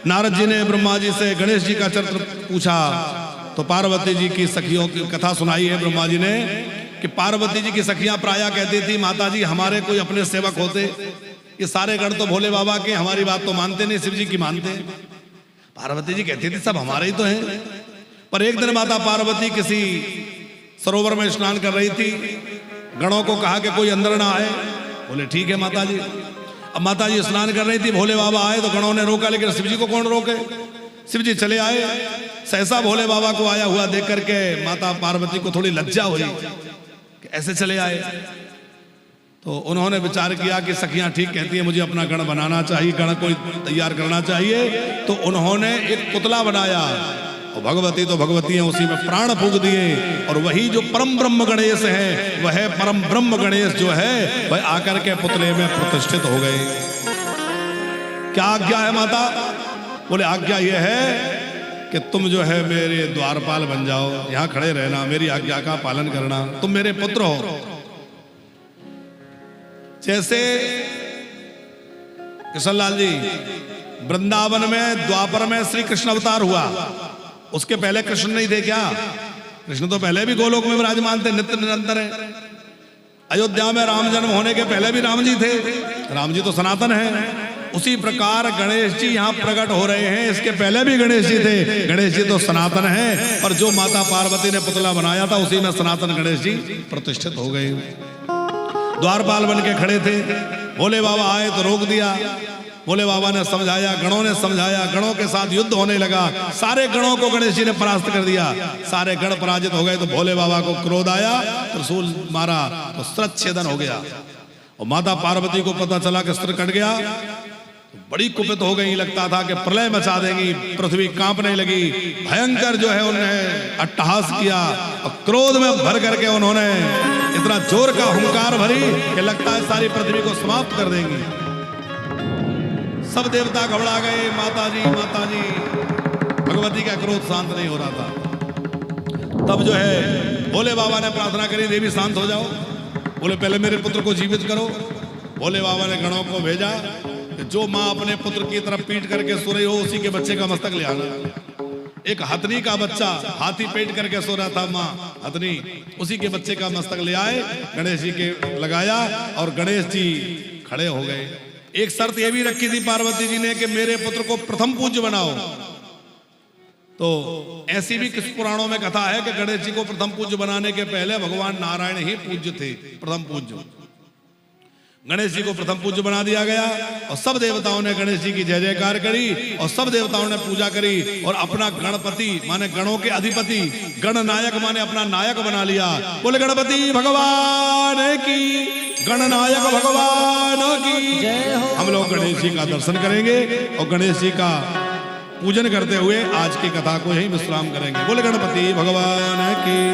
नारद जी ने ब्रह्मा जी से गणेश जी का चरित्र पूछा तो पार्वती जी की सखियों की कथा सुनाई है ब्रह्मा जी ने कि पार्वती जी की सखियां प्रायः कहती थी माता जी हमारे कोई अपने सेवक होते, ये सारे गण तो भोले बाबा के, हमारी बात तो मानते नहीं, शिव जी की मानते। पार्वती जी कहती थी सब हमारे ही तो हैं। पर एक दिन माता पार्वती किसी सरोवर में स्नान कर रही थी, गणों को कहा कि कोई अंदर ना आए। बोले ठीक है माता जी। अब माता जी स्नान कर रही थी, भोले बाबा आए तो गणों ने रोका, लेकिन शिव जी को कौन रोके। शिव जी चले आए। सहसा भोले बाबा को आया हुआ देख करके माता पार्वती को थोड़ी लज्जा हुई कि ऐसे चले आए। तो उन्होंने विचार किया कि सखियां ठीक कहती है, मुझे अपना गण बनाना चाहिए, गण कोई तैयार करना चाहिए। तो उन्होंने एक पुतला बनाया और भगवती तो भगवती है, उसी में प्राण फूंक दिए और वही जो परम ब्रह्म गणेश है, वह परम ब्रह्म गणेश जो है वह आकर के पुतले में प्रतिष्ठित हो गए। क्या आज्ञा है माता? बोले आज्ञा यह है कि तुम जो है मेरे द्वारपाल बन जाओ, यहां खड़े रहना, मेरी आज्ञा का पालन करना, तुम मेरे पुत्र हो। जैसे कृष्णलाल जी वृंदावन में द्वापर में श्री कृष्ण अवतार हुआ, उसके पहले कृष्ण नहीं थे क्या? कृष्ण तो पहले भी गोलोक में विराजमान थे, नित्य निरंतर है। अयोध्या में राम जन्म होने के पहले भी राम जी थे, राम जी तो सनातन है। उसी प्रकार गणेश जी यहाँ प्रकट हो रहे हैं, इसके पहले भी गणेश जी थे, गणेश जी तो सनातन हैं। और जो माता पार्वती ने पुतला बनाया था उसी में सनातन गणेश जी प्रतिष्ठित हो गए। द्वारपाल बन के खड़े थे, भोले बाबा आए तो रोक दिया। भोले बाबा ने समझाया, गणों ने समझाया, गणों के साथ युद्ध होने लगा। सारे गणों को गणेश जी ने परास्त कर दिया, सारे गण पराजित हो गए। तो भोले बाबा को क्रोध आया, त्रिशूल मारा तो शिरच्छेदन हो गया। और माता पार्वती को पता चला कि सिर कट गया, बड़ी कुपित हो गई, लगता था कि प्रलय मचा देंगी, पृथ्वी कांपने लगी। भयंकर जो है उन्होंने अट्टहास किया और क्रोध में भर करके उन्होंने इतना जोर का हुंकार भरी कि लगता है सारी पृथ्वी को समाप्त कर देंगी। सब देवता घबरा गए, माता जी भगवती का क्रोध शांत नहीं हो रहा था। तब जो है भोले बाबा ने प्रार्थना करी, देवी शांत हो जाओ। बोले पहले मेरे पुत्र को जीवित करो। भोले बाबा ने गणों को भेजा कि जो माँ अपने पुत्र की तरफ पीट करके सो रही हो उसी के बच्चे का मस्तक ले आना। एक हथनी का बच्चा हाथी पेट करके सो रहा था, माँ हथनी, उसी के बच्चे का मस्तक ले आए, गणेश जी के लगाया और गणेश जी खड़े हो गए। एक शर्त ये भी रखी थी पार्वती जी ने कि मेरे पुत्र को प्रथम पूज्य बनाओ। तो ऐसी भी किस पुराणों में कथा है कि गणेश जी को प्रथम पूज्य बनाने के पहले भगवान नारायण ही पूज्य थे, प्रथम पूज्य। गणेश जी को प्रथम पूज्य बना दिया गया और सब देवताओं ने गणेश जी की जय जयकार करी और सब देवताओं ने पूजा करी और अपना गणपति माने गणों के अधिपति, गणनायक माने अपना नायक बना लिया। बोले गणपति भगवान की, गणनायक भगवान की जय हो। हम लोग गणेश जी का दर्शन करेंगे और गणेश जी का पूजन करते हुए आज की कथा को यही विश्राम करेंगे। बोले गणपति भगवान की।